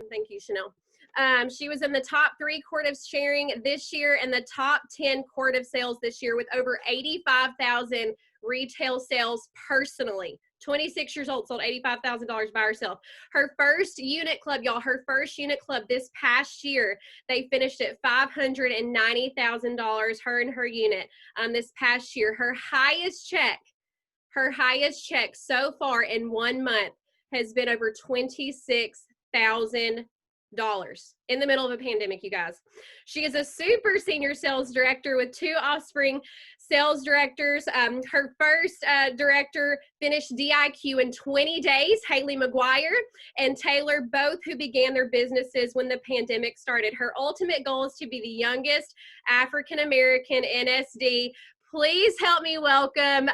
Thank you, Chanel. She was in the top 3 court of sharing this year and the top 10 court of sales this year with over 85,000 retail sales personally. 26 years old, sold $85,000 by herself. Her first unit club, y'all, her first unit club this past year, they finished at $590,000, her and her unit, this past year. Her highest check so far in 1 month has been over $26,000 in the middle of a pandemic, you guys. She is a super senior sales director with 2 offspring sales directors. Her first director finished DIQ in 20 days, Haley McGuire and Taylor, both who began their businesses when the pandemic started. Her ultimate goal is to be the youngest African-American NSD. Please help me welcome,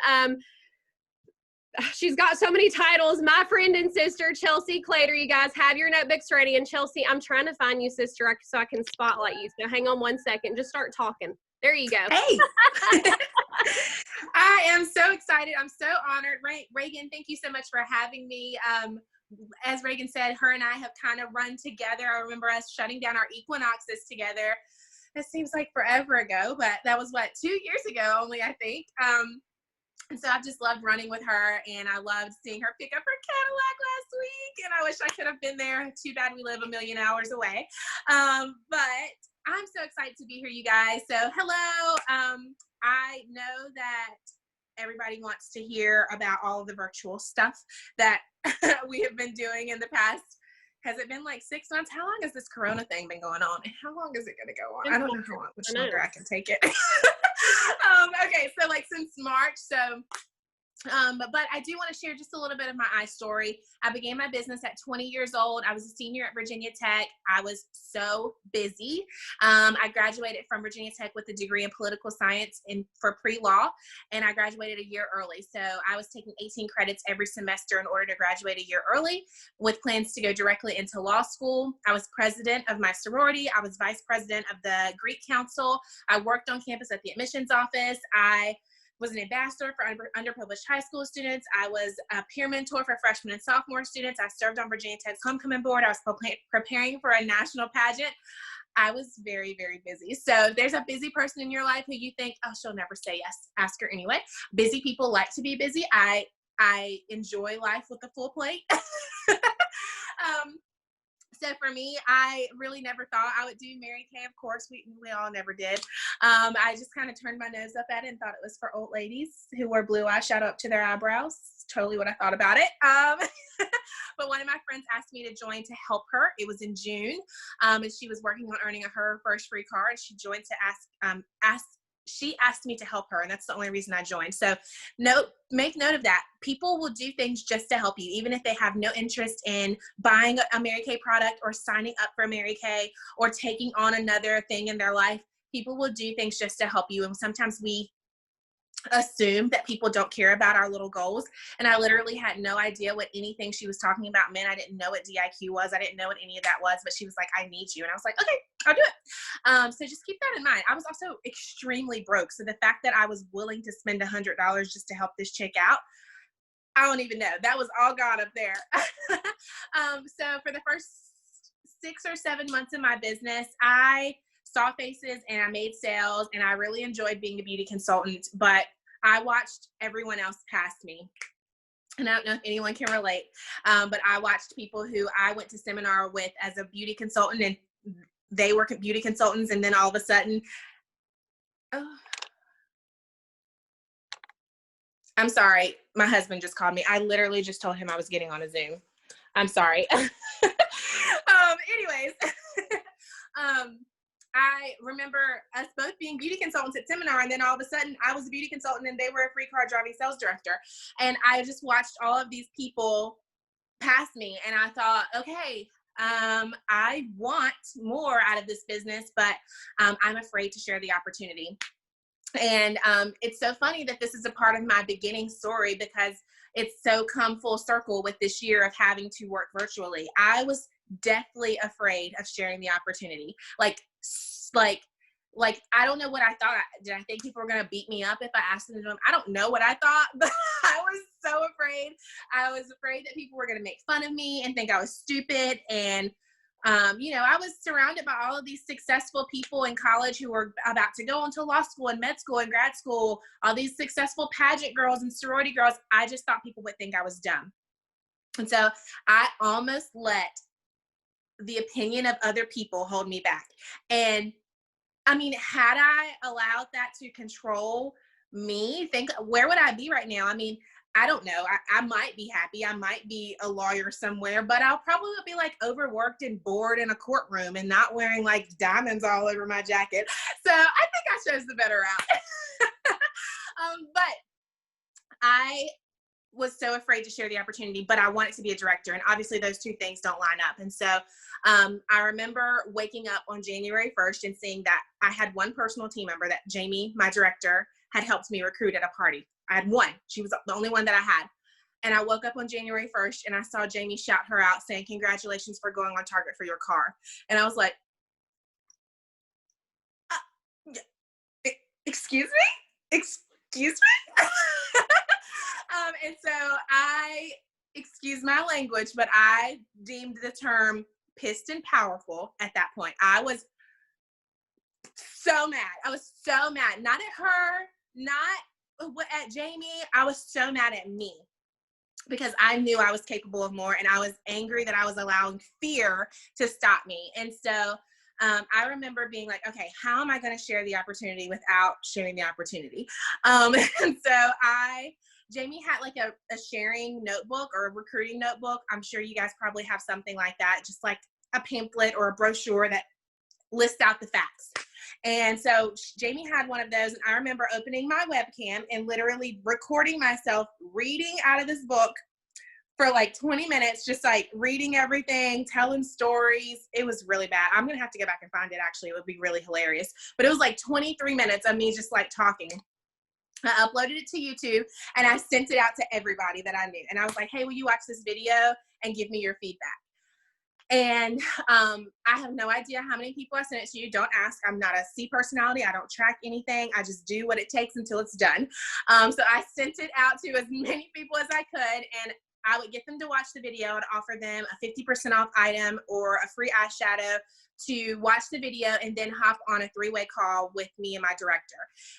she's got so many titles, my friend and sister, Chelsea Clater. You guys have your notebooks ready. And Chelsea, I'm trying to find you, sister, so I can spotlight you. So hang on 1 second. Just start talking. There you go. Hey. I am so excited. I'm so honored. Reagan, thank you so much for having me. As Reagan said, her and I have kind of run together. I remember us shutting down our equinoxes together. It seems like forever ago, but that was, 2 years ago only, I think. And so I've just loved running with her, and I loved seeing her pick up her Cadillac last week, and I wish I could have been there. Too bad we live a million hours away. But I'm so excited to be here, you guys. So hello. I know that everybody wants to hear about all of the virtual stuff that we have been doing in the past. Has it been like 6 months? How long has this Corona thing been going on? And how long is it going to go on? I don't know how much longer I can take it. Okay, so like since March. So, but I do want to share just a little bit of my story. I began my business at 20 years old. I was a senior at Virginia Tech. I was so busy. I graduated from Virginia Tech with a degree in political science for pre-law, and I graduated a year early. So I was taking 18 credits every semester in order to graduate a year early, with plans to go directly into law school. I was president of my sorority. I was vice president of the Greek Council. I worked on campus at the admissions office. I was an ambassador for underprivileged high school students. I was a peer mentor for freshmen and sophomore students. I served on Virginia Tech's homecoming board. I was preparing for a national pageant. I was very, very busy. So if there's a busy person in your life who you think, oh, she'll never say yes, ask her anyway. Busy people like to be busy. I enjoy life with a full plate. So for me, I really never thought I would do Mary Kay. Of course, we all never did. I just kind of turned my nose up at it and thought it was for old ladies who wear blue eyeshadow up to their eyebrows. Totally what I thought about it. But one of my friends asked me to join to help her. It was in June, and she was working on earning her first free car, and she joined to she asked me to help her, and that's the only reason I joined. So make note of that. People will do things just to help you, even if they have no interest in buying a Mary Kay product or signing up for Mary Kay or taking on another thing in their life. People will do things just to help you. And sometimes we assume that people don't care about our little goals. And I literally had no idea what anything she was talking about meant. I didn't know what DIQ was. I didn't know what any of that was, but she was like, I need you. And I was like, okay, I'll do it. So just keep that in mind. I was also extremely broke. So the fact that I was willing to spend $100 just to help this chick out, I don't even know. That was all God up there. So for the first 6 or 7 months of my business, I saw faces and I made sales, and I really enjoyed being a beauty consultant, but I watched everyone else pass me. And I don't know if anyone can relate, but I watched people who I went to seminar with as a beauty consultant, and they were beauty consultants, and then all of a sudden, I'm sorry, my husband just called me. I literally just told him I was getting on a Zoom. I'm sorry. Anyways, I remember us both being beauty consultants at seminar, and then all of a sudden I was a beauty consultant and they were a free car driving sales director. And I just watched all of these people pass me, and I thought, okay, I want more out of this business, but I'm afraid to share the opportunity. And it's so funny that this is a part of my beginning story, because it's so come full circle with this year of having to work virtually. I was deathly afraid of sharing the opportunity. Like I don't know what I thought. Did I think people were going to beat me up if I asked them to do them? I don't know what I thought, but I was so afraid. I was afraid that people were going to make fun of me and think I was stupid. And I was surrounded by all of these successful people in college who were about to go into law school and med school and grad school, all these successful pageant girls and sorority girls. I just thought people would think I was dumb. And so I almost let the opinion of other people hold me back. And I mean, had I allowed that to control me, where would I be right now? I mean, I don't know. I might be happy. I might be a lawyer somewhere, but I'll probably be like overworked and bored in a courtroom and not wearing like diamonds all over my jacket. So I think I chose the better route. But I was so afraid to share the opportunity, but I wanted to be a director. And obviously those two things don't line up. And so I remember waking up on January 1st and seeing that I had one personal team member that Jamie, my director, had helped me recruit at a party. I had one. She was the only one that I had. And I woke up on January 1st and I saw Jamie shout her out saying, "Congratulations for going on target for your car." And I was like, excuse me? Excuse me? And so excuse my language, but I deemed the term pissed and powerful at that point. I was so mad. I was so mad. Not at her, not at Jamie. I was so mad at me because I knew I was capable of more, and I was angry that I was allowing fear to stop me. And so I remember being like, okay, how am I going to share the opportunity without sharing the opportunity? And so Jamie had like a sharing notebook or a recruiting notebook. I'm sure you guys probably have something like that, just like a pamphlet or a brochure that lists out the facts. And so Jamie had one of those, and I remember opening my webcam and literally recording myself reading out of this book for like 20 minutes, just like reading everything, telling stories. It was really bad. I'm going to have to go back and find it. Actually, it would be really hilarious. But it was like 23 minutes of me just like talking. I uploaded it to YouTube and I sent it out to everybody that I knew. And I was like, hey, will you watch this video and give me your feedback? And I have no idea how many people I sent it to. You don't ask. I'm not a C personality. I don't track anything. I just do what it takes until it's done. So I sent it out to as many people as I could, and I would get them to watch the video and offer them a 50% off item or a free eyeshadow to watch the video and then hop on a 3-way call with me and my director.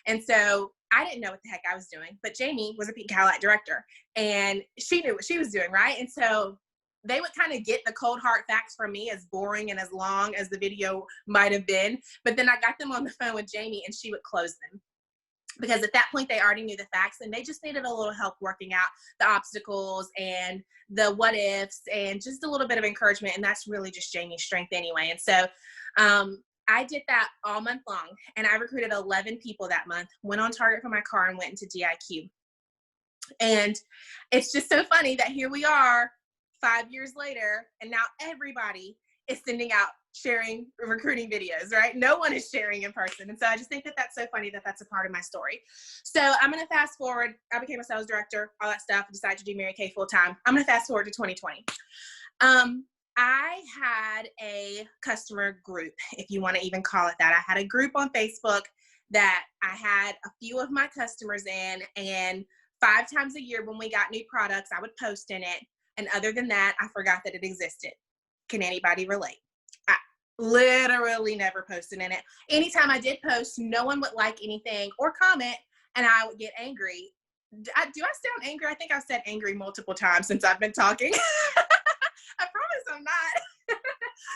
And so I didn't know what the heck I was doing, but Jamie was a Pete Cadillac director and she knew what she was doing, right? And so they would kind of get the cold hard facts from me, as boring and as long as the video might have been. But then I got them on the phone with Jamie and she would close them. Because at that point, they already knew the facts and they just needed a little help working out the obstacles and the what ifs and just a little bit of encouragement. And that's really just Jamie's strength anyway. And so I did that all month long, and I recruited 11 people that month, went on target for my car and went into DIQ. And it's just so funny that here we are 5 years later, and now everybody is sending out sharing recruiting videos, right? No one is sharing in person. And so I just think that that's so funny that that's a part of my story. So I'm going to fast forward. I became a sales director, all that stuff, decided to do Mary Kay full time. I'm going to fast forward to 2020. I had a customer group, if you want to even call it that. I had a group on Facebook that I had a few of my customers in, and 5 times a year when we got new products, I would post in it. And other than that, I forgot that it existed. Can anybody relate? I literally never posted in it. Anytime I did post, no one would like anything or comment, and I would get angry. Do I sound angry? I think I've said angry multiple times since I've been talking. I promise I'm not.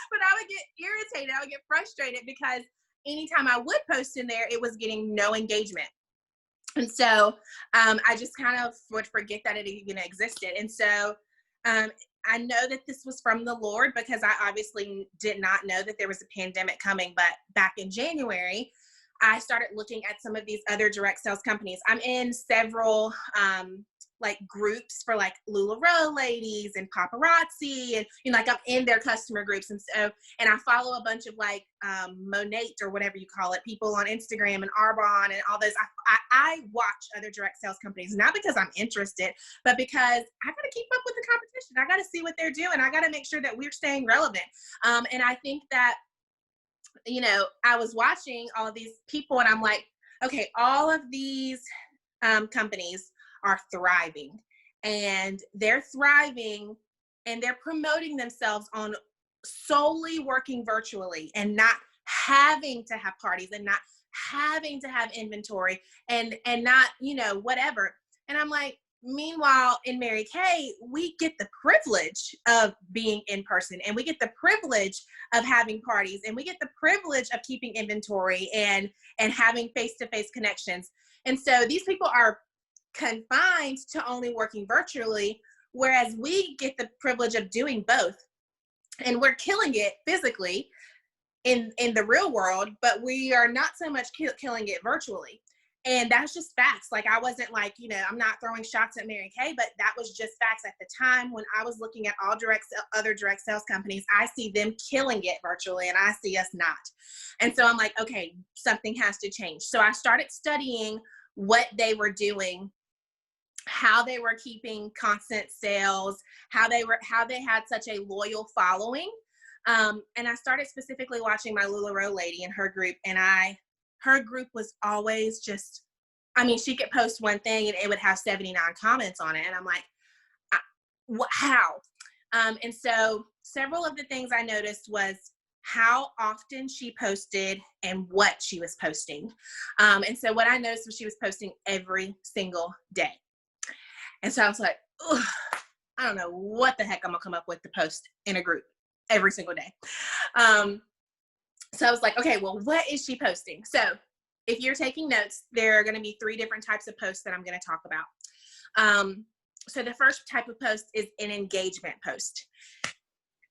But I would get irritated. I would get frustrated because anytime I would post in there, it was getting no engagement. And so I just kind of would forget that it even existed. And so I know that this was from the Lord because I obviously did not know that there was a pandemic coming. But back in January, I started looking at some of these other direct sales companies. I'm in several like groups for like LuLaRoe ladies and paparazzi, and like I'm in their customer groups. And so, and I follow a bunch of like Monate or whatever you call it, people on Instagram and Arbonne and all those. I watch other direct sales companies, not because I'm interested, but because I got to keep up with the competition. I got to see what they're doing. I got to make sure that we're staying relevant. And I think that, I was watching all of these people and I'm like, okay, all of these companies are thriving, and they're thriving and they're promoting themselves on solely working virtually and not having to have parties and not having to have inventory and not, whatever. And I'm like, meanwhile, in Mary Kay, we get the privilege of being in person, and we get the privilege of having parties, and we get the privilege of keeping inventory and having face-to-face connections. And so these people are confined to only working virtually, whereas we get the privilege of doing both. And we're killing it physically in the real world, but we are not so much killing it virtually. And that's just facts. Like, I wasn't like, I'm not throwing shots at Mary Kay, but that was just facts at the time. When I was looking at all other direct sales companies, I see them killing it virtually and I see us not. And so I'm like, okay, something has to change. So I started studying what they were doing, how they were keeping constant sales, how they had such a loyal following. And I started specifically watching my LuLaRoe lady and her group, and her group was always just, she could post one thing and it would have 79 comments on it. And I'm like, how? And so several of the things I noticed was how often she posted and what she was posting. And so what I noticed was she was posting every single day. And so I was like, I don't know what the heck I'm gonna come up with to post in a group every single day. So I was like, okay, well, what is she posting? So if you're taking notes, there are going to be 3 different types of posts that I'm going to talk about. So the first type of post is an engagement post.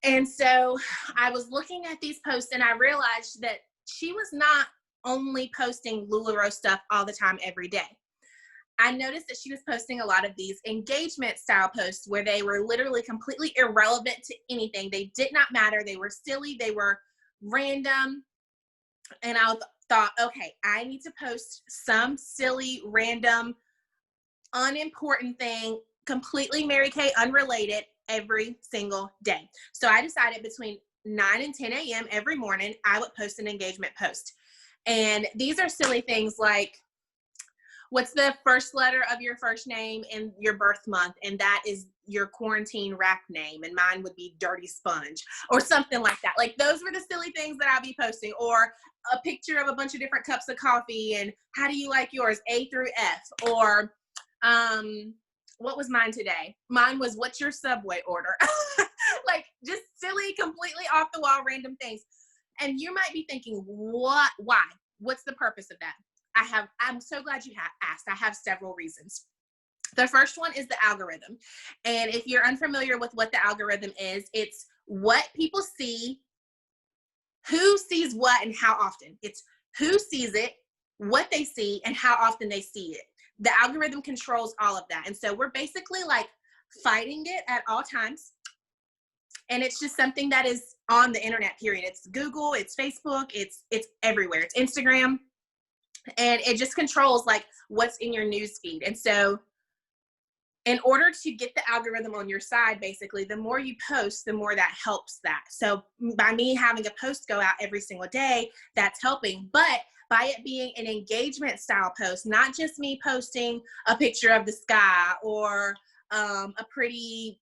And so I was looking at these posts and I realized that she was not only posting LuLaRoe stuff all the time every day. I noticed that she was posting a lot of these engagement style posts where they were literally completely irrelevant to anything. They did not matter. They were silly. They were random. And I thought, okay, I need to post some silly, random, unimportant thing, completely Mary Kay unrelated every single day. So I decided between 9 and 10 a.m. every morning, I would post an engagement post. And these are silly things like, what's the first letter of your first name and your birth month? And that is your quarantine rap name. And mine would be Dirty Sponge or something like that. Like, those were the silly things that I'll be posting. Or a picture of a bunch of different cups of coffee and how do you like yours, A through F? Or what was mine today? Mine was, what's your Subway order? Like, just silly, completely off the wall, random things. And you might be thinking, what? Why? What's the purpose of that? I'm so glad you have asked. I have several reasons. The first one is the algorithm. And if you're unfamiliar with what the algorithm is, it's what people see, who sees what, and how often. It's who sees it, what they see, and how often they see it. The algorithm controls all of that. And so we're basically like fighting it at all times. And it's just something that is on the internet, period. It's Google, it's Facebook, it's everywhere. It's Instagram. And it just controls like what's in your news feed. And so in order to get the algorithm on your side, basically, the more you post, the more that helps that. So by me having a post go out every single day, that's helping. But by it being an engagement style post, not just me posting a picture of the sky or a pretty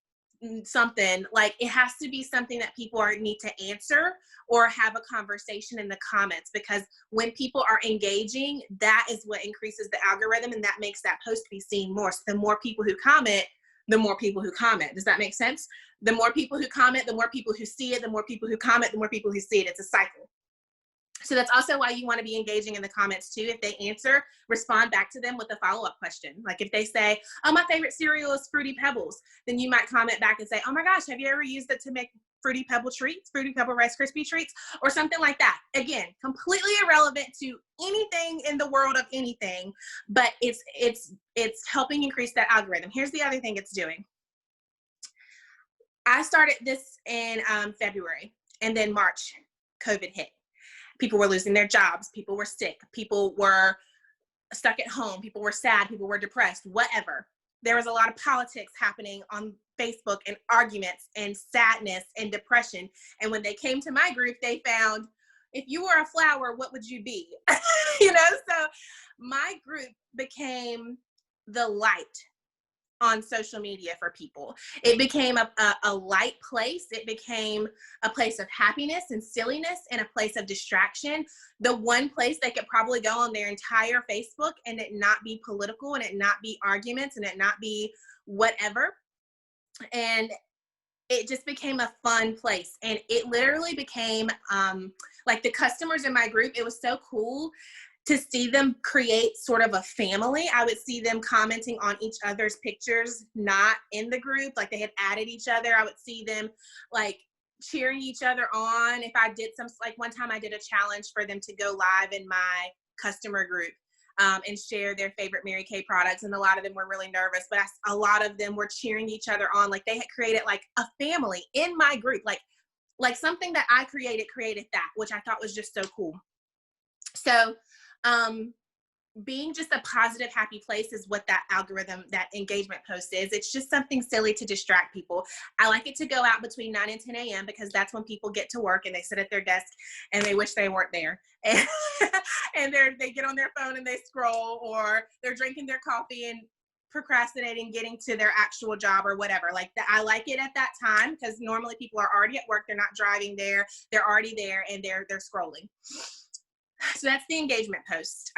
something, like, it has to be something that people need to answer or have a conversation in the comments, because when people are engaging, that is what increases the algorithm and that makes that post be seen more. So the more people who comment, the more people who comment. Does that make sense? The more people who comment, the more people who see it, the more people who comment, the more people who see it. It's a cycle. So that's also why you want to be engaging in the comments too. If they answer, respond back to them with a follow-up question. Like if they say, oh, my favorite cereal is Fruity Pebbles, then you might comment back and say, oh my gosh, have you ever used it to make Fruity Pebble treats, Fruity Pebble Rice Krispie treats, or something like that? Again, completely irrelevant to anything in the world of anything, but it's helping increase that algorithm. Here's the other thing it's doing. I started this in February, and then March, COVID hit. People were losing their jobs. People were sick. People were stuck at home. People were sad. People were depressed, whatever. There was a lot of politics happening on Facebook and arguments and sadness and depression. And when they came to my group, they found, if you were a flower, what would you be? So my group became the light on social media for people. It became a light place. It became a place of happiness and silliness and a place of distraction. The one place they could probably go on their entire Facebook and it not be political and it not be arguments and it not be whatever. And it just became a fun place. And it literally became like the customers in my group, it was so cool to see them create sort of a family. I would see them commenting on each other's pictures, not in the group, like they had added each other. I would see them like cheering each other on. If I did like one time I did a challenge for them to go live in my customer group and share their favorite Mary Kay products. And a lot of them were really nervous, but a lot of them were cheering each other on. Like they had created like a family in my group, like something that I created that, which I thought was just so cool. So being just a positive, happy place is what that algorithm, that engagement post is. It's just something silly to distract people. I like it to go out between 9 and 10 a.m. because that's when people get to work and they sit at their desk and they wish they weren't there. And they get on their phone and they scroll, or they're drinking their coffee and procrastinating getting to their actual job or whatever. Like that, I like it at that time because normally people are already at work. They're not driving there. They're already there and they're scrolling. So that's the engagement post.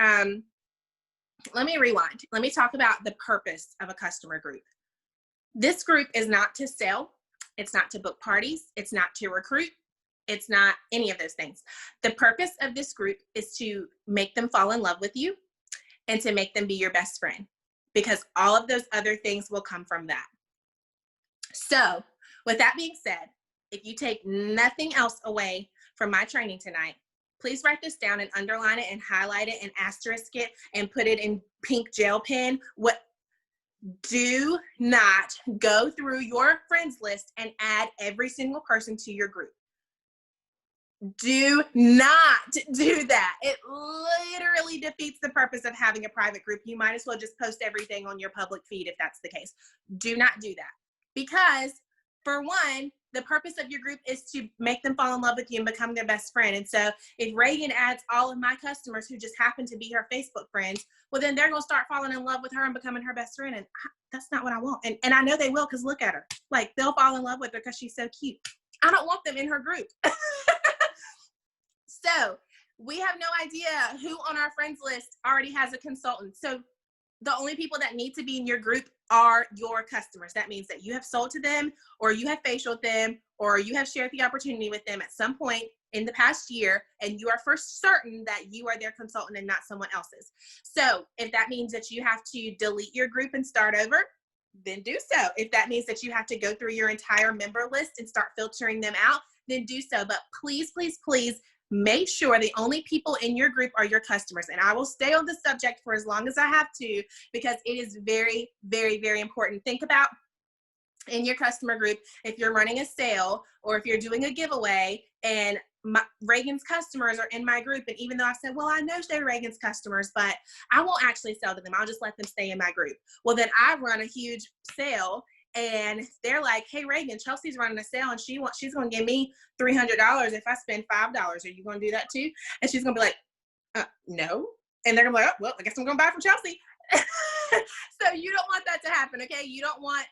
Let me rewind. Let me talk about the purpose of a customer group. This group is not to sell. It's not to book parties. It's not to recruit. It's not any of those things. The purpose of this group is to make them fall in love with you and to make them be your best friend, because all of those other things will come from that. So with that being said, if you take nothing else away from my training tonight, please write this down and underline it and highlight it and asterisk it and put it in pink gel pen. Do not go through your friends list and add every single person to your group. Do not do that. It literally defeats the purpose of having a private group. You might as well just post everything on your public feed if that's the case. Do not do that, because for one, the purpose of your group is to make them fall in love with you and become their best friend. And so if Reagan adds all of my customers who just happen to be her Facebook friends, well, then they're going to start falling in love with her and becoming her best friend. And that's not what I want. And I know they will, because look at her. Like, they'll fall in love with her because she's so cute. I don't want them in her group. So we have no idea who on our friends list already has a consultant. So the only people that need to be in your group are your customers. That means that you have sold to them, or you have facialed them, or you have shared the opportunity with them at some point in the past year, and you are for certain that you are their consultant and not someone else's. So if that means that you have to delete your group and start over, then do so. If that means that you have to go through your entire member list and start filtering them out, then do so. But please, please, please, make sure the only people in your group are your customers. And I will stay on the subject for as long as I have to, because it is very, very, very important. Think about in your customer group, if you're running a sale or if you're doing a giveaway and Reagan's customers are in my group. And even though I said, well, I know they're Reagan's customers, but I won't actually sell to them. I'll just let them stay in my group. Well, then I run a huge sale and they're like, hey, Reagan, Chelsea's running a sale and she's going to give me $300 if I spend $5. Are you going to do that too? And she's going to be like, no. And they're going to be like, oh, well, I guess I'm going to buy from Chelsea. So you don't want that to happen, okay? You don't want,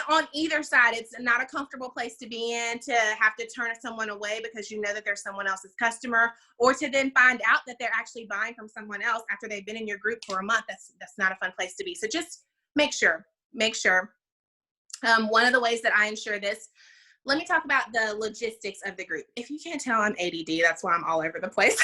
on either side, it's not a comfortable place to be in, to have to turn someone away because you know that they're someone else's customer, or to then find out that they're actually buying from someone else after they've been in your group for a month. That's not a fun place to be. So just make sure. One of the ways that I ensure this, let me talk about the logistics of the group. If you can't tell, I'm ADD. That's why I'm all over the place.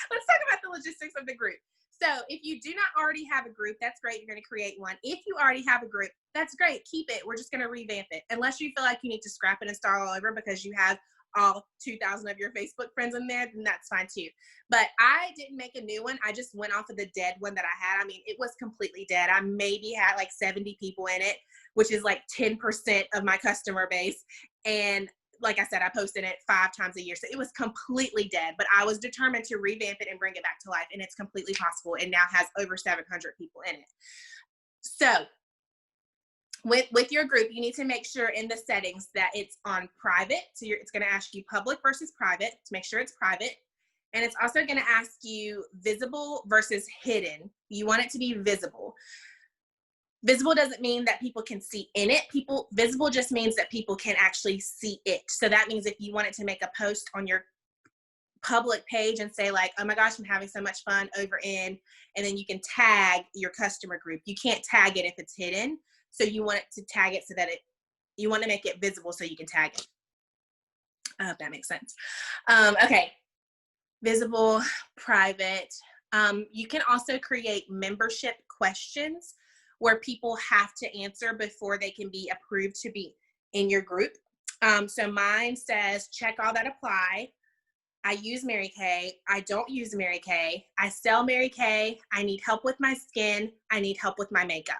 Let's talk about the logistics of the group. So if you do not already have a group, that's great. You're going to create one. If you already have a group, that's great. Keep it. We're just going to revamp it. Unless you feel like you need to scrap it and start all over because you have all 2,000 of your Facebook friends in there, then that's fine too. But I didn't make a new one. I just went off of the dead one that I had. I mean, it was completely dead. I maybe had like 70 people in it, which is like 10% of my customer base. And like I said, I posted it 5 times a year. So it was completely dead, but I was determined to revamp it and bring it back to life. And it's completely possible. It now has over 700 people in it. So with your group, you need to make sure in the settings that it's on private. So it's going to ask you public versus private to make sure it's private. And it's also going to ask you visible versus hidden. You want it to be visible. Visible doesn't mean that people can see in it. Visible just means that people can actually see it. So that means if you wanted to make a post on your public page and say like, oh my gosh, I'm having so much fun over in, and then you can tag your customer group. You can't tag it if it's hidden. So you want it to tag it so that you want to make it visible so you can tag it. I hope that makes sense. Okay. Visible, private. You can also create membership questions where people have to answer before they can be approved to be in your group. So mine says, check all that apply. I use Mary Kay. I don't use Mary Kay. I sell Mary Kay. I need help with my skin. I need help with my makeup.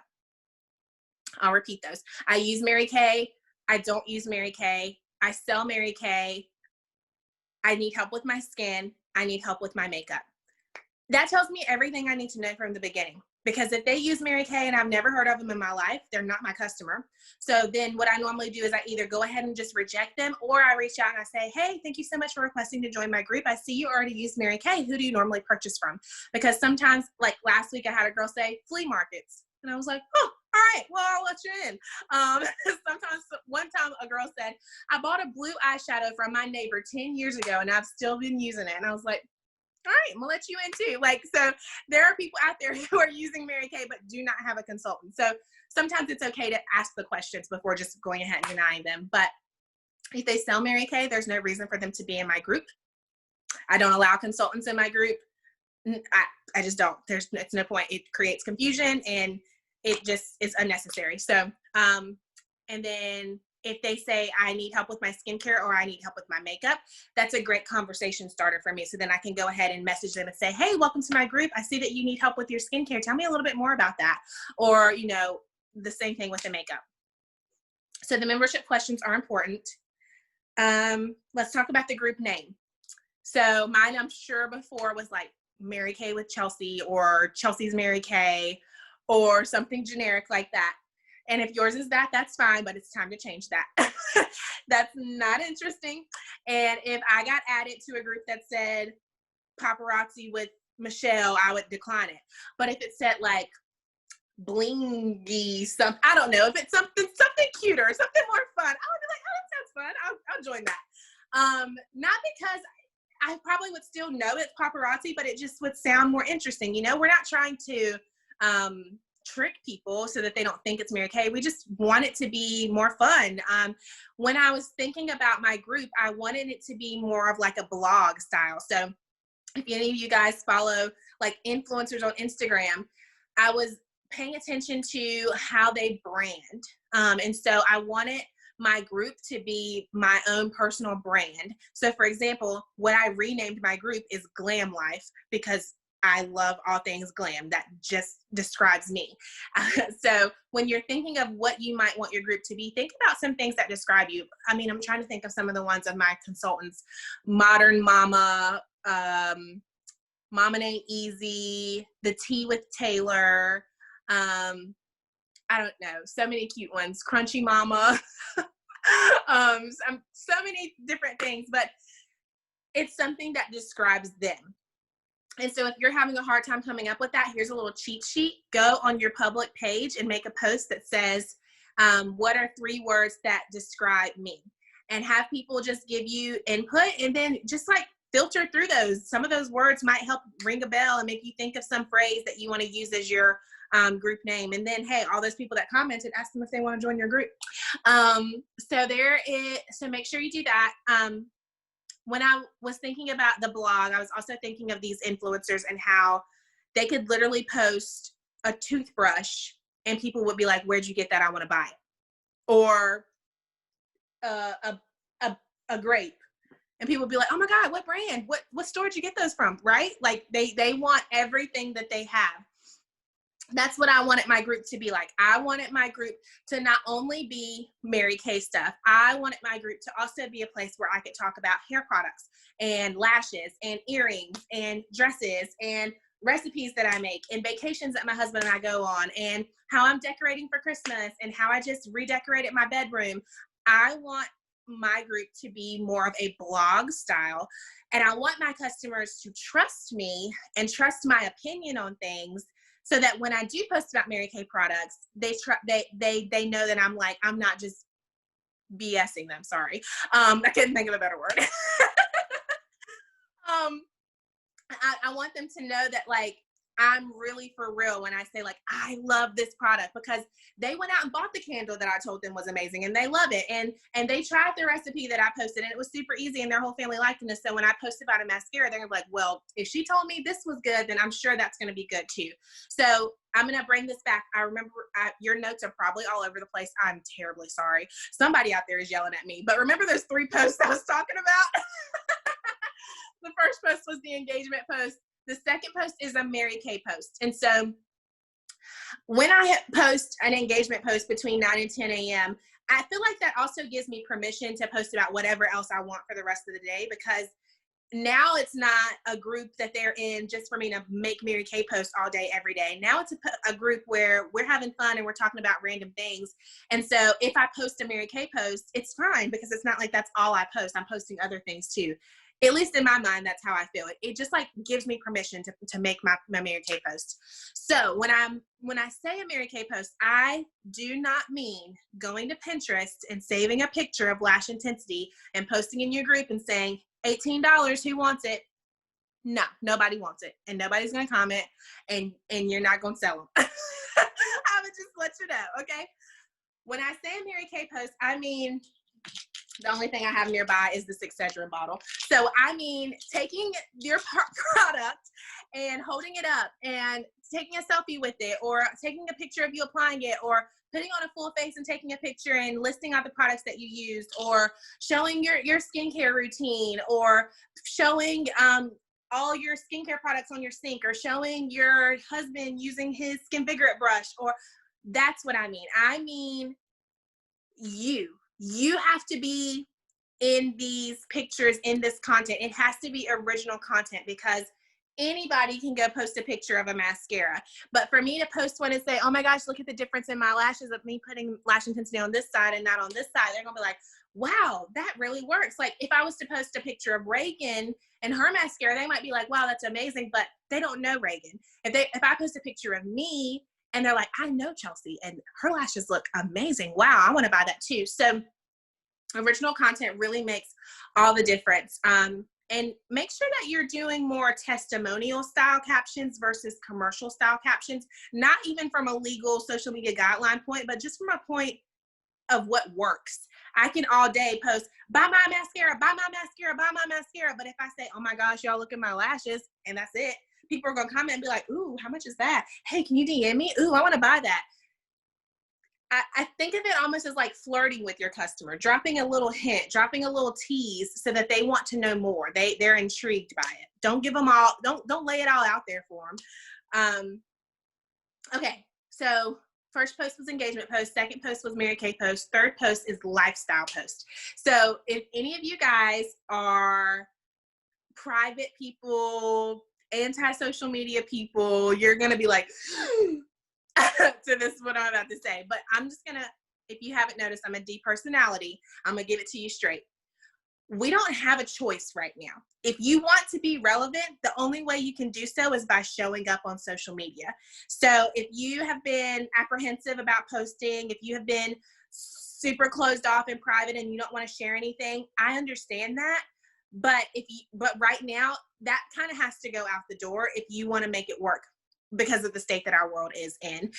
I'll repeat those. I use Mary Kay. I don't use Mary Kay. I sell Mary Kay. I need help with my skin. I need help with my makeup. That tells me everything I need to know from the beginning. Because if they use Mary Kay and I've never heard of them in my life, they're not my customer. So then what I normally do is I either go ahead and just reject them, or I reach out and I say, hey, thank you so much for requesting to join my group. I see you already use Mary Kay. Who do you normally purchase from? Because sometimes, like last week, I had a girl say flea markets. And I was like, oh, all right, well, I'll let you in. One time a girl said, I bought a blue eyeshadow from my neighbor 10 years ago and I've still been using it. And I was like, all right, I'm gonna let you in too. Like, so there are people out there who are using Mary Kay but do not have a consultant. So sometimes it's okay to ask the questions before just going ahead and denying them. But if they sell Mary Kay, there's no reason for them to be in my group. I don't allow consultants in my group. I just don't. It's no point. It creates confusion and it just is unnecessary. So, and then if they say I need help with my skincare or I need help with my makeup, that's a great conversation starter for me. So then I can go ahead and message them and say, hey, welcome to my group. I see that you need help with your skincare. Tell me a little bit more about that. Or, you know, the same thing with the makeup. So the membership questions are important. Let's talk about the group name. So mine, I'm sure before was like Mary Kay with Chelsea or Chelsea's Mary Kay or something generic like that. And if yours is that, that's fine, but it's time to change that. That's not interesting. And if I got added to a group that said paparazzi with Michelle, I would decline it. But if it said like blingy, I don't know, if it's something cuter, something more fun, I would be like, oh, that sounds fun. I'll join that. Not because I probably would still know it's paparazzi, but it just would sound more interesting. You know, we're not trying to trick people so that they don't think it's Mary Kay. We just want it to be more fun. When I was thinking about my group, I wanted it to be more of like a blog style. So if any of you guys follow like influencers on Instagram, I was paying attention to how they brand. And so I wanted my group to be my own personal brand. So for example, what I renamed my group is Glam Life because I love all things glam. That just describes me. So when you're thinking of what you might want your group to be, think about some things that describe you. I mean, I'm trying to think of some of the ones of my consultants. Modern Mama, Mama Ain't Easy, The Tea with Taylor. I don't know. So many cute ones. Crunchy Mama. So many different things, but it's something that describes them. And so if you're having a hard time coming up with that, here's a little cheat sheet. Go on your public page and make a post that says, what are 3 words that describe me? And have people just give you input and then just like filter through those. Some of those words might help ring a bell and make you think of some phrase that you want to use as your group name. And then, hey, all those people that commented, ask them if they want to join your group. So make sure you do that. When I was thinking about the blog, I was also thinking of these influencers and how they could literally post a toothbrush and people would be like, where'd you get that? I want to buy it. Or a grape. And people would be like, oh my God, what brand? What store did you get those from? Right? Like they want everything that they have. That's what I wanted my group to be like. I wanted my group to not only be Mary Kay stuff. I wanted my group to also be a place where I could talk about hair products and lashes and earrings and dresses and recipes that I make and vacations that my husband and I go on and how I'm decorating for Christmas and how I just redecorated my bedroom. I want my group to be more of a blog style. And I want my customers to trust me and trust my opinion on things so that when I do post about Mary Kay products, they know that I'm not just BSing them. Sorry. I couldn't think of a better word. I want them to know that like I'm really for real when I say like I love this product, because they went out and bought the candle that I told them was amazing and they love it, and they tried the recipe that I posted and it was super easy and their whole family liked it. So when I post about a mascara, they're like, well, if she told me this was good, then I'm sure that's going to be good too. So I'm going to bring this back. I remember your notes are probably all over the place. I'm terribly sorry. Somebody out there is yelling at me, but remember those 3 posts I was talking about? The first post was the engagement post. The second post is a Mary Kay post. And so when I post an engagement post between 9 and 10 a.m., I feel like that also gives me permission to post about whatever else I want for the rest of the day, because now it's not a group that they're in just for me to make Mary Kay posts all day, every day. Now it's a group where we're having fun and we're talking about random things. And so if I post a Mary Kay post, it's fine, because it's not like that's all I post. I'm posting other things too. At least in my mind, that's how I feel. It just like gives me permission to make my Mary Kay post. So when I say a Mary Kay post, I do not mean going to Pinterest and saving a picture of lash intensity and posting in your group and saying, $18, who wants it? No, nobody wants it. And nobody's going to comment, and you're not going to sell them. I would just let you know, okay? When I say a Mary Kay post, I mean, the only thing I have nearby is the Excedrin bottle. So I mean, taking your product and holding it up and taking a selfie with it, or taking a picture of you applying it, or putting on a full face and taking a picture and listing out the products that you used, or showing your skincare routine, or showing all your skincare products on your sink, or showing your husband using his Skin Vigorant brush, or that's what I mean. I mean, you have to be in these pictures, in this content. It has to be original content, because anybody can go post a picture of a mascara. But for me to post one and say, oh my gosh, look at the difference in my lashes of me putting lash intensity on this side and not on this side, they're gonna be like, wow, that really works. Like if I was to post a picture of Reagan and her mascara, they might be like, wow, that's amazing, but they don't know Reagan. If I post a picture of me and they're like, I know Chelsea and her lashes look amazing, wow, I want to buy that too. So original content really makes all the difference. And make sure that you're doing more testimonial style captions versus commercial style captions, not even from a legal social media guideline point, but just from a point of what works. I can all day post, buy my mascara, buy my mascara, buy my mascara. But if I say, oh my gosh, y'all look at my lashes, and that's it, people are going to comment and be like, ooh, how much is that? Hey, can you DM me? Ooh, I want to buy that. I think of it almost as like flirting with your customer, dropping a little hint, dropping a little tease so that they want to know more. They're intrigued by it. Don't give them all, don't lay it all out there for them. Okay, so first post was engagement post, second post was Mary Kay post, third post is lifestyle post. So if any of you guys are private people, anti-social media people, you're going to be like, to this, what I'm about to say. But I'm just going to, if you haven't noticed, I'm a D personality. I'm going to give it to you straight. We don't have a choice right now. If you want to be relevant, the only way you can do so is by showing up on social media. So if you have been apprehensive about posting, if you have been super closed off in private and you don't want to share anything, I understand that. But right now, that kind of has to go out the door if you want to make it work, because of the state that our world is in.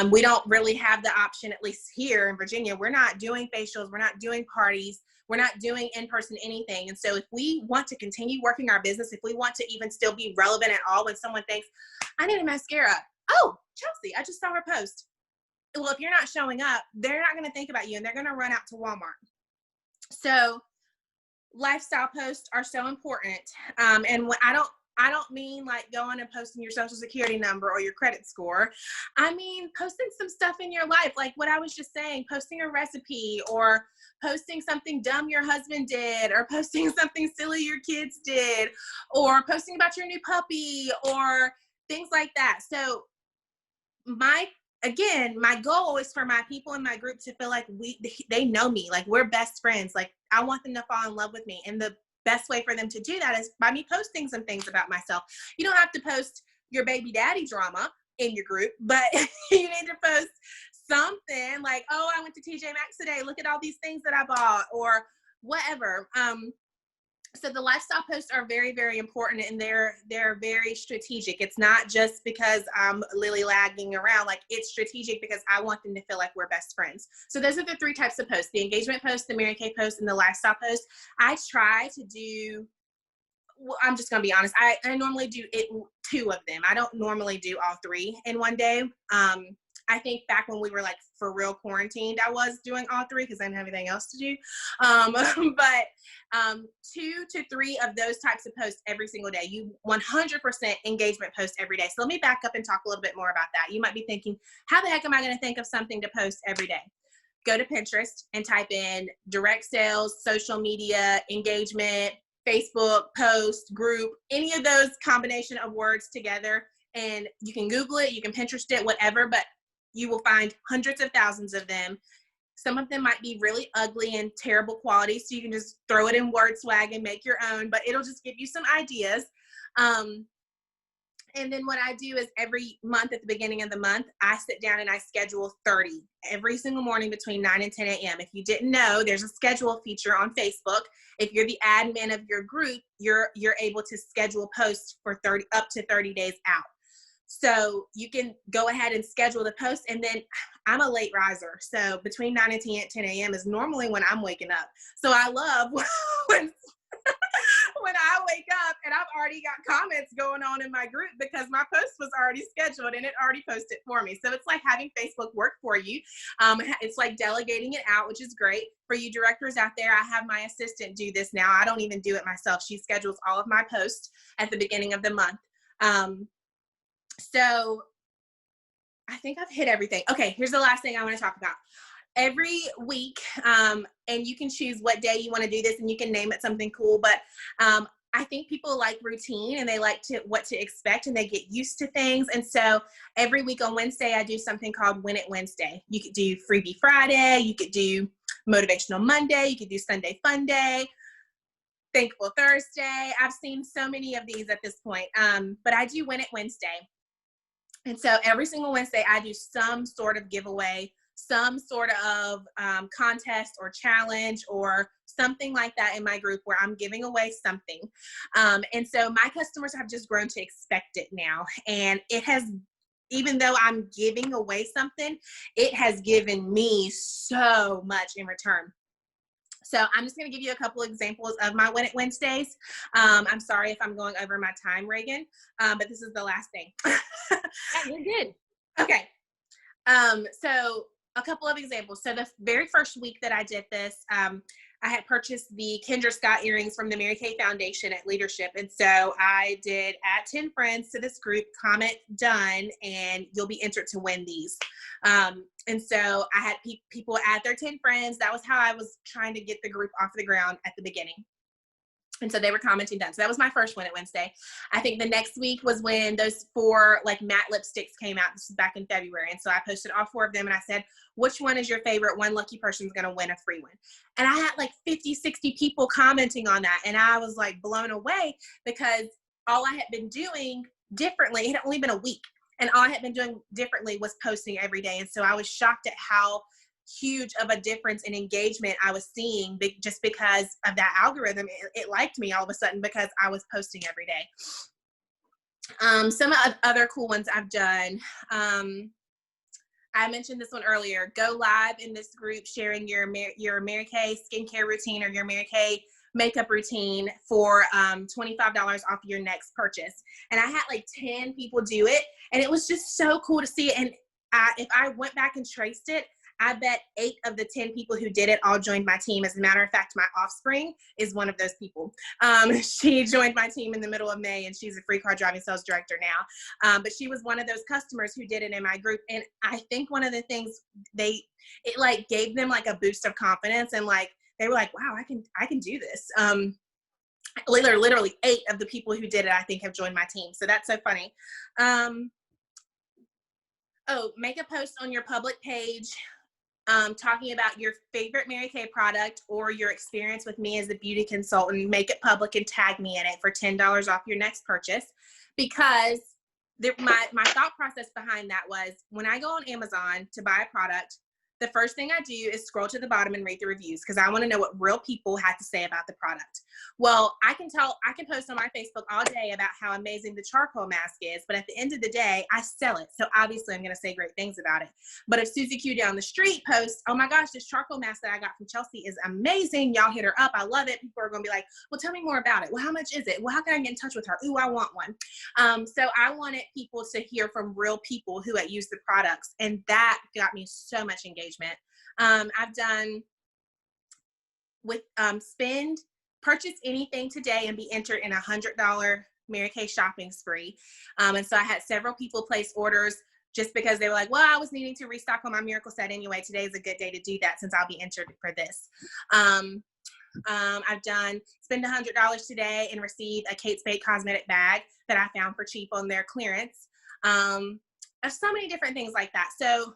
We don't really have the option, at least here in Virginia. We're not doing facials. We're not doing parties. We're not doing in-person anything. And so if we want to continue working our business, if we want to even still be relevant at all, when someone thinks, I need a mascara. Oh, Chelsea, I just saw her post. Well, if you're not showing up, they're not going to think about you and they're going to run out to Walmart. So lifestyle posts are so important. And when I don't mean like going and posting your social security number or your credit score. I mean posting some stuff in your life, like what I was just saying, posting a recipe, or posting something dumb your husband did, or posting something silly your kids did, or posting about your new puppy, or things like that. So my goal is for my people in my group to feel like they know me, like we're best friends. Like I want them to fall in love with me. And the best way for them to do that is by me posting some things about myself. You don't have to post your baby daddy drama. in your group, but you need to post something like, oh, I went to TJ Maxx today. Look at all these things that I bought, or whatever. So the lifestyle posts are very, very important, and they're very strategic. It's not just because I'm lily-lagging around. Like, it's strategic because I want them to feel like we're best friends. So those are the three types of posts: the engagement post, the Mary Kay post, and the lifestyle post. I try to do, well, I'm just going to be honest. I normally do two of them. I don't normally do all three in one day. I think back when we were like for real quarantined, I was doing all three because I didn't have anything else to do. But 2 to 3 of those types of posts every single day. You 100% engagement post every day. So let me back up and talk a little bit more about that. You might be thinking, how the heck am I going to think of something to post every day? Go to Pinterest and type in direct sales, social media, engagement, Facebook, post, group, any of those combination of words together. And you can Google it, you can Pinterest it, whatever, but you will find hundreds of thousands of them. Some of them might be really ugly and terrible quality, so you can just throw it in Word Swag and make your own, but it'll just give you some ideas. And then what I do is every month at the beginning of the month, I sit down and I schedule 30 every single morning between 9 and 10 a.m. If you didn't know, there's a schedule feature on Facebook. If you're the admin of your group, you're able to schedule posts for up to 30 days out. So you can go ahead and schedule the post. And then I'm a late riser. So between 9 and 10 a.m. is normally when I'm waking up. So I love when I wake up and I've already got comments going on in my group because my post was already scheduled and it already posted for me. So it's like having Facebook work for you. It's like delegating it out, which is great. For you directors out there, I have my assistant do this now. I don't even do it myself. She schedules all of my posts at the beginning of the month. So I think I've hit everything. Okay, here's the last thing I want to talk about. Every week, and you can choose what day you want to do this, and you can name it something cool, but I think people like routine and they like what to expect, and they get used to things. And so every week on Wednesday, I do something called Win It Wednesday. You could do Freebie Friday, you could do Motivational Monday, you could do Sunday Fun Day, Thankful Thursday. I've seen so many of these at this point, but I do Win It Wednesday. And so every single Wednesday, I do some sort of giveaway, some sort of contest or challenge or something like that in my group where I'm giving away something. And so my customers have just grown to expect it now. And it has, even though I'm giving away something, it has given me so much in return. So I'm just going to give you a couple examples of my Win It Wednesdays. I'm sorry if I'm going over my time, Reagan, but this is the last thing. Yeah, you're good. Okay. So a couple of examples. So the very first week that I did this, I had purchased the Kendra Scott earrings from the Mary Kay Foundation at Leadership. And so I did add 10 friends to this group, comment done, and you'll be entered to win these. And so I had people add their 10 friends. That was how I was trying to get the group off the ground at the beginning. And so they were commenting done. So that was my first Win It Wednesday. I think the next week was when those 4 like matte lipsticks came out. This was back in February. And so I posted all 4 of them and I said, which one is your favorite? One lucky person's going to win a free one. And I had like 50, 60 people commenting on that. And I was like blown away because all I had been doing differently, it had only been a week. And all I had been doing differently was posting every day. And so I was shocked at how huge of a difference in engagement I was seeing just because of that algorithm. It liked me all of a sudden because I was posting every day. Some other cool ones I've done. I mentioned this one earlier. Go live in this group sharing your Mary Kay skincare routine or your Mary Kay makeup routine for $25 off your next purchase. And I had like 10 people do it, and it was just so cool to see it. And if I went back and traced it, I bet 8 of the 10 people who did it all joined my team. As a matter of fact, my offspring is one of those people. She joined my team in the middle of May, and she's a free car driving sales director now. But she was one of those customers who did it in my group. And I think one of the things it like gave them like a boost of confidence, and like they were like, wow, I can do this. Literally 8 of the people who did it, I think, have joined my team. So that's so funny. Make a post on your public page talking about your favorite Mary Kay product or your experience with me as a beauty consultant. Make it public and tag me in it for $10 off your next purchase, because my thought process behind that was, when I go on Amazon to buy a product, the first thing I do is scroll to the bottom and read the reviews, because I want to know what real people have to say about the product. Well, I can post on my Facebook all day about how amazing the charcoal mask is, but at the end of the day, I sell it. So obviously I'm going to say great things about it. But if Susie Q down the street posts, oh my gosh, this charcoal mask that I got from Chelsea is amazing, y'all hit her up, I love it, people are going to be like, well, tell me more about it. Well, how much is it? Well, how can I get in touch with her? Ooh, I want one. So I wanted people to hear from real people who had used the products, and that got me so much engagement. I've done with purchase anything today and be entered in $100 Mary Kay shopping spree. And so I had several people place orders just because they were like, well, I was needing to restock on my miracle set anyway. Today is a good day to do that since I'll be entered for this. I've done spend $100 today and receive a Kate Spade cosmetic bag that I found for cheap on their clearance. There's so many different things like that. So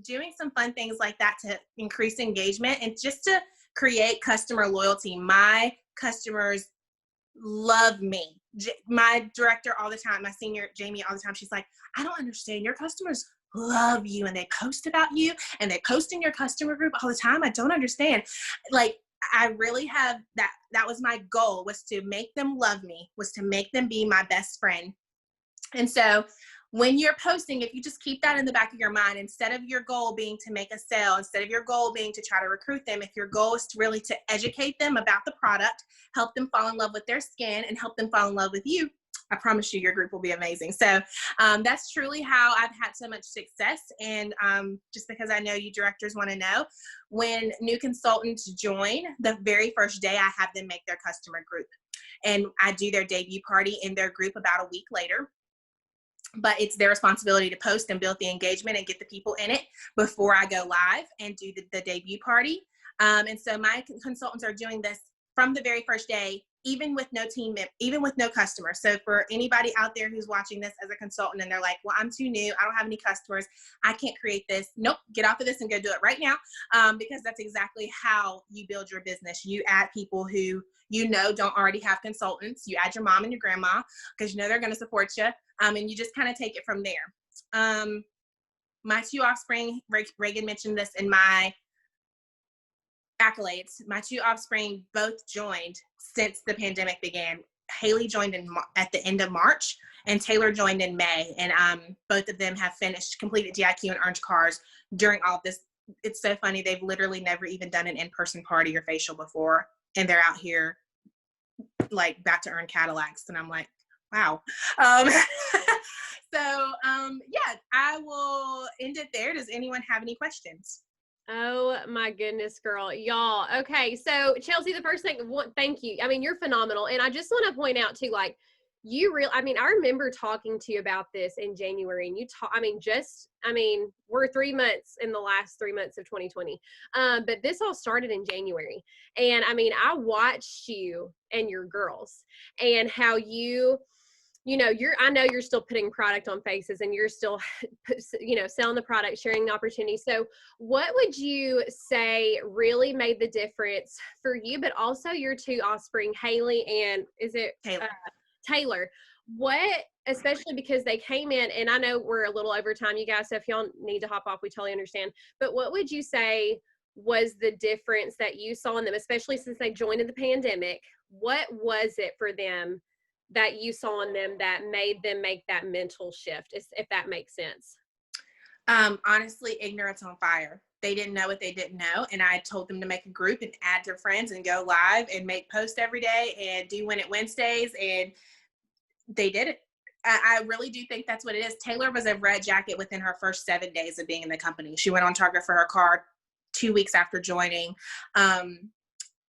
doing some fun things like that to increase engagement and just to create customer loyalty. My customers love me. My director all the time, my senior Jamie all the time, she's like, I don't understand. Your customers love you and they post about you and they post in your customer group all the time. I don't understand. Like, I really have that was my goal, was to make them love me, was to make them be my best friend. And so when you're posting, if you just keep that in the back of your mind, instead of your goal being to make a sale, instead of your goal being to try to recruit them, if your goal is to really to educate them about the product, help them fall in love with their skin and help them fall in love with you, I promise you your group will be amazing. So that's truly how I've had so much success. And just because I know you directors want to know, when new consultants join, the very first day I have them make their customer group. And I do their debut party in their group about a week later. But it's their responsibility to post and build the engagement and get the people in it before I go live and do the debut party. And so my consultants are doing this from the very first day, even with no team, even with no customers. So for anybody out there who's watching this as a consultant and they're like, well, I'm too new, I don't have any customers, I can't create this. Nope, get off of this and go do it right now. Because that's exactly how you build your business. You add people who you know don't already have consultants. You add your mom and your grandma because you know they're going to support you. And you just kind of take it from there. My two offspring, Reagan mentioned this in my accolades. My two offspring both joined since the pandemic began. Haley joined at the end of March, and Taylor joined in May. And both of them have completed DIQ and earned cars during all of this. It's so funny. They've literally never even done an in-person party or facial before, and they're out here like about to earn Cadillacs. And I'm like, wow. So yeah, I will end it there. Does anyone have any questions? Oh my goodness, girl, y'all. Okay. So Chelsea, the first thing, thank you. I mean, you're phenomenal. And I just want to point out too, like, I remember talking to you about this in January, and we're 3 months in the last 3 months of 2020. But this all started in January. And I mean, I watched you and your girls and how I know you're still putting product on faces and you're still, selling the product, sharing the opportunity. So what would you say really made the difference for you, but also your two offspring, Haley and Taylor? What, especially because they came in, and I know we're a little over time, you guys, so if y'all need to hop off, we totally understand. But what would you say was the difference that you saw in them, especially since they joined in the pandemic? What was it for them that you saw in them that made them make that mental shift, if that makes sense? Honestly, ignorance on fire. They didn't know what they didn't know. And I told them to make a group and add their friends and go live and make posts every day and do Win It Wednesdays. And they did it. I really do think that's what it is. Taylor was a red jacket within her first 7 days of being in the company. She went on Target for her card 2 weeks after joining.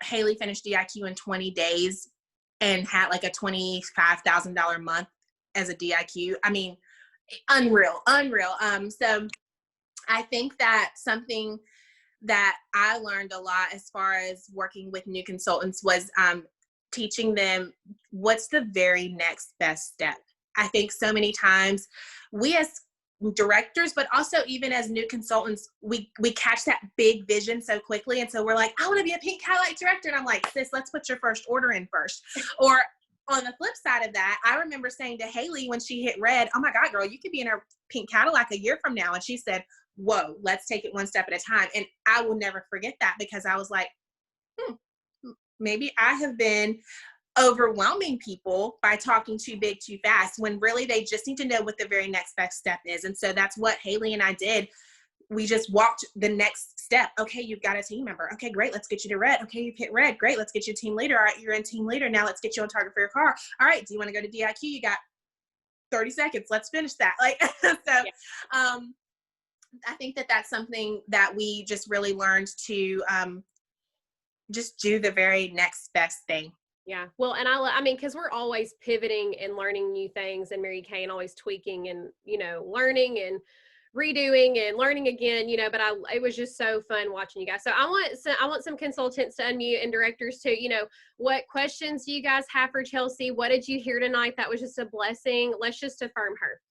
Haley finished DIQ in 20 days and had like a $25,000 month as a DIQ. I mean, unreal. So I think that something that I learned a lot as far as working with new consultants was teaching them what's the very next best step. I think so many times we as directors, but also even as new consultants, we catch that big vision so quickly. And so we're like, I want to be a pink Cadillac director. And I'm like, sis, let's put your first order in first. Or on the flip side of that, I remember saying to Haley when she hit red, oh my God, girl, you could be in a pink Cadillac a year from now. And she said, whoa, let's take it one step at a time. And I will never forget that, because I was like, maybe I have been overwhelming people by talking too big too fast, when really they just need to know what the very next best step is. And so that's what Haley and I did. We just walked the next step. Okay, you've got a team member. Okay, great. Let's get you to red. Okay, you've hit red. Great. Let's get you a team leader. All right, you're in team leader. Now let's get you on target for your car. All right, do you want to go to DIQ? You got 30 seconds. Let's finish that. Like, so, I think that that's something that we just really learned to just do the very next best thing. Yeah. Well, and I mean, because we're always pivoting and learning new things, and Mary Kay, and always tweaking and, learning and redoing and learning again, but it was just so fun watching you guys. So I want some consultants to unmute, and directors too. What questions do you guys have for Chelsea? What did you hear tonight that was just a blessing? Let's just affirm her.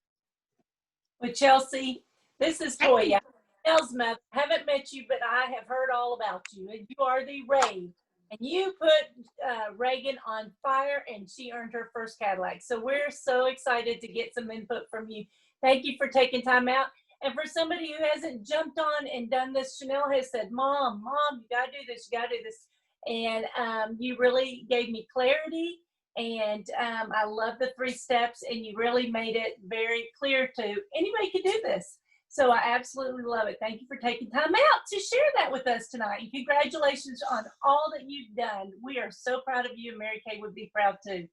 Well, Chelsea, this is Toya. Elsmith, haven't met you, but I have heard all about you. And you are the rave. And you put Reagan on fire, and she earned her first Cadillac. So we're so excited to get some input from you. Thank you for taking time out. And for somebody who hasn't jumped on and done this, Chanel has said, Mom, you got to do this, you got to do this. And you really gave me clarity. And I love the 3 steps, and you really made it very clear to anybody can do this. So I absolutely love it. Thank you for taking time out to share that with us tonight. And congratulations on all that you've done. We are so proud of you, and Mary Kay would be proud too.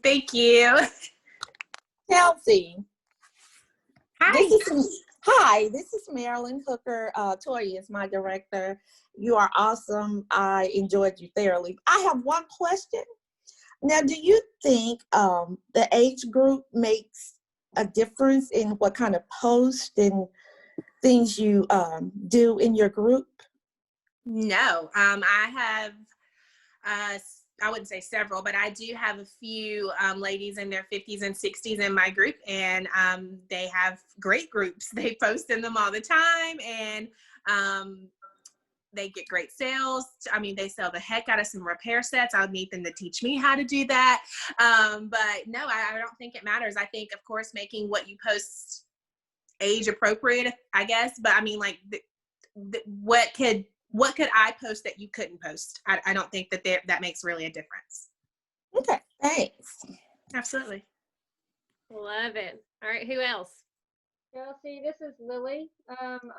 Thank you. Chelsea. Hi. This is Marilyn Hooker. Toya is my director. You are awesome. I enjoyed you thoroughly. I have one question. Now, do you think the age group makes a difference in what kind of posts and things you do in your group? No, I have, I wouldn't say several, but I do have a few ladies in their 50s and 60s in my group, and they have great groups. They post in them all the time, and they get great sales. I mean, they sell the heck out of some repair sets. I'll need them to teach me how to do that. But no, I don't think it matters. I think, of course, making what you post age appropriate, I guess. But I mean, like, what could I post that you couldn't post? I don't think that makes really a difference. Okay, thanks. Absolutely. Love it. All right, who else? Chelsea, this is Lily.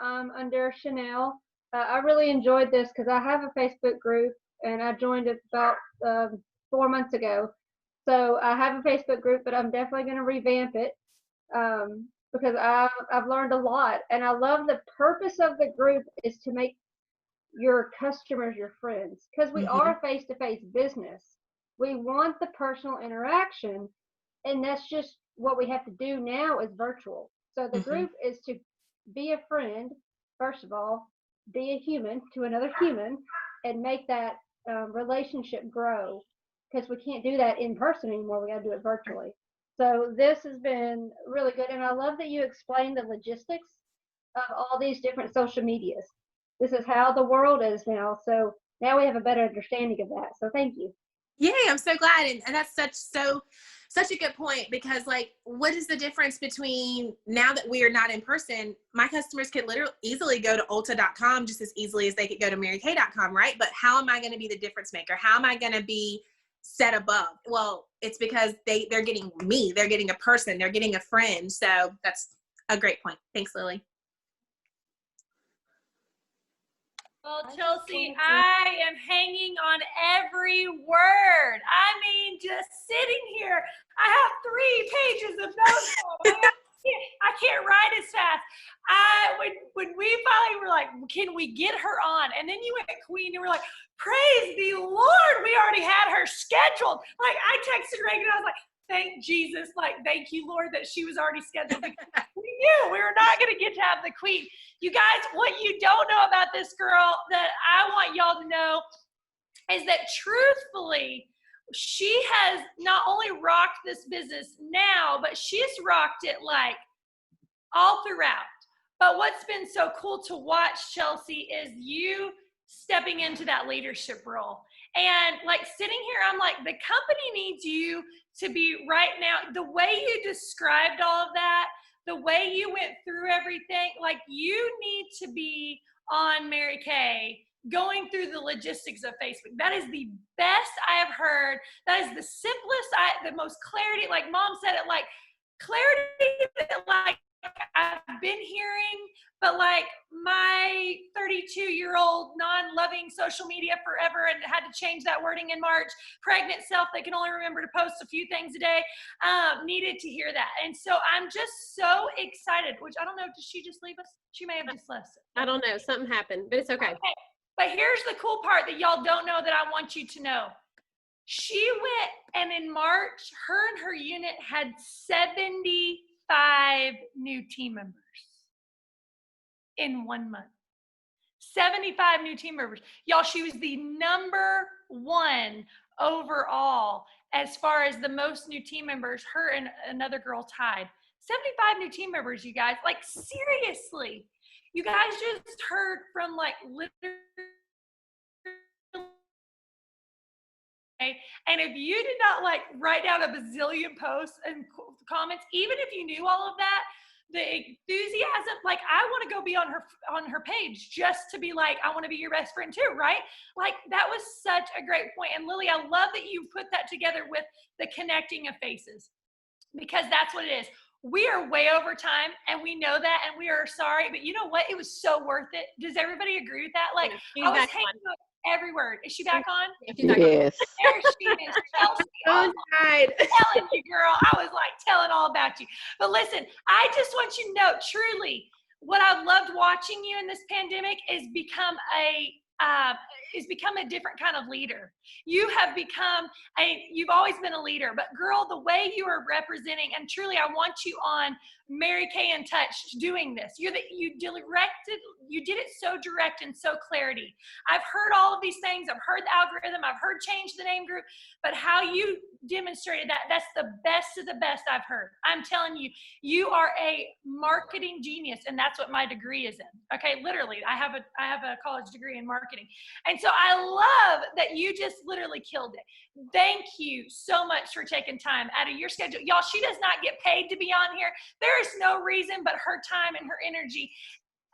I'm under Chanel. I really enjoyed this because I have a Facebook group, and I joined it about 4 months ago. So I have a Facebook group, but I'm definitely going to revamp it because I've learned a lot. And I love the purpose of the group is to make your customers your friends, because we are a face-to-face business. We want the personal interaction, and that's just what we have to do now is virtual. So the group is to be a friend, first of all, be a human to another human, and make that relationship grow, because we can't do that in person anymore. We got to do it virtually. So this has been really good, and I love that you explained the logistics of all these different social medias. This is how the world is now, so now we have a better understanding of that. So thank you. Yay, I'm so glad. And that's such a good point, because like, what is the difference between now that we are not in person? My customers could literally easily go to ulta.com just as easily as they could go to marykay.com, right? But how am I going to be the difference maker? How am I going to be set above? Well, it's because they're getting me, they're getting a person, they're getting a friend. So that's a great point. Thanks, Lily. Well, Chelsea, I am hanging on every word. I mean, just sitting here, I have 3 pages of notes. I can't write as fast. When we finally were like, can we get her on? And then you went Queen, and we're like, praise the Lord, we already had her scheduled. Like, I texted Reagan, I was like, thank Jesus, like, thank you, Lord, that she was already scheduled. We knew we were not going to get to have the Queen. You guys, what you don't know about this girl that I want y'all to know is that truthfully, she has not only rocked this business now, but she's rocked it like all throughout. But what's been so cool to watch, Chelsea, is you stepping into that leadership role. And like sitting here, I'm like, the company needs you to be right now. The way you described all of that, the way you went through everything, like you need to be on Mary Kay going through the logistics of Facebook. That is the best I have heard. That is the simplest, the most clarity, like Mom said it, like clarity that like I've been hearing, but like my 32-year-old non-loving social media forever and had to change that wording in March, pregnant self that can only remember to post a few things a day, needed to hear that. And so I'm just so excited, which I don't know, did she just leave us? She may have just left. I don't know. Something happened, but it's okay. But here's the cool part that y'all don't know that I want you to know. She went, and in March, her and her unit had 75 new team members in 1 month. 75 new team members. Y'all, she was the #1 overall as far as the most new team members. Her and another girl tied. 75 new team members, you guys. Like, seriously. You guys just heard from like literally. And if you did not like write down a bazillion posts and comments, even if you knew all of that, the enthusiasm, like I want to go be on her page just to be like, I want to be your best friend too, right? Like that was such a great point. And Lily, I love that you put that together with the connecting of faces, because that's what it is. We are way over time and we know that and we are sorry, but you know what? It was so worth it. Does everybody agree with that? Like I was hanging on every word. Is she back on? She's back on. Yes. There she is. Chelsea. Oh, right. Telling you, girl. I was like telling all about you. But listen, I just want you to know, truly, what I've loved watching you in this pandemic is become a different kind of leader. You have become you've always been a leader, but girl, the way you are representing, and truly I want you on Mary Kay in Touch doing this. You did it so direct and so clarity. I've heard all of these things. I've heard the algorithm. I've heard change the name group, but how you demonstrated that's the best of the best I've heard. I'm telling you, you are a marketing genius, and that's what my degree is in. Okay, literally, I have a college degree in marketing. And so I love that you just literally killed it. Thank you so much for taking time out of your schedule. Y'all, she does not get paid to be on here. There is no reason but her time and her energy.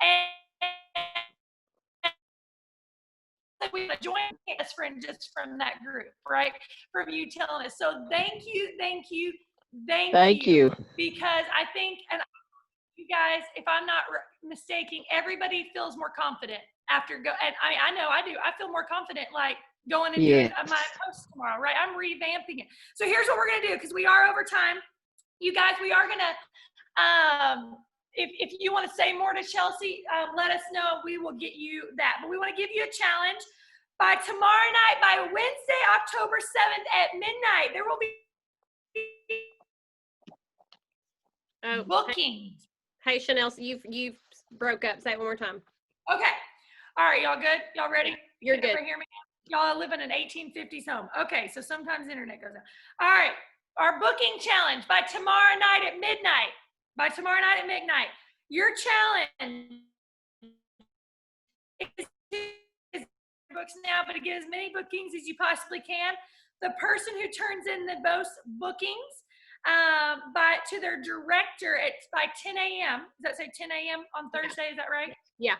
And we want to join us friend just from that group, right? From you telling us. So thank you. Because I think, and you guys, if I'm not mistaken, everybody feels more confident after and I know I do. I feel more confident like going and doing my post tomorrow, right? I'm revamping it. So here's what we're going to do, because we are over time. You guys, we are going to, if you want to say more to Chelsea, let us know. We will get you that. But we want to give you a challenge. By tomorrow night, by Wednesday, October 7th at midnight, there will be bookings. Hey, Chanel, so you've broke up. Say it one more time. Okay. All right, y'all good? Y'all ready? You're good. Hear me? Y'all live in an 1850s home. Okay, so sometimes the internet goes out. All right, our booking challenge by tomorrow night at midnight. By tomorrow night at midnight, your challenge is books now, but to get as many bookings as you possibly can. The person who turns in the most bookings to their director by 10 a.m. Does that say 10 a.m. on Thursday? Is that right? Yeah.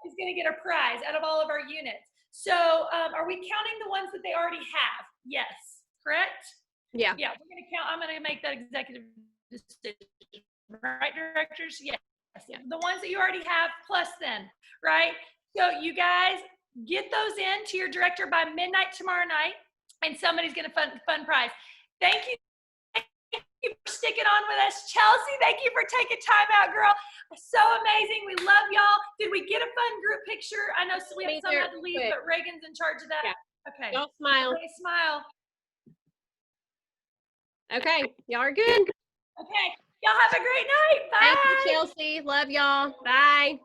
Is going to get a prize out of all of our units. So are we counting the ones that they already have? Yes. Correct? Yeah. Yeah. We're going to count. I'm going to make that executive decision. Right, directors? Yes. Yeah. The ones that you already have plus then, right? So you guys get those in to your director by midnight tomorrow night, and somebody's going to fun prize. Thank you. Thank you for sticking on with us. Chelsea, thank you for taking time out, girl. So amazing. We love y'all. Did we get a fun group picture? I know some had to leave, but Reagan's in charge of that. Yeah. Okay. Y'all smile. Okay, smile. Okay. Y'all are good. Okay. Y'all have a great night. Bye. Thank you, Chelsea. Love y'all. Bye.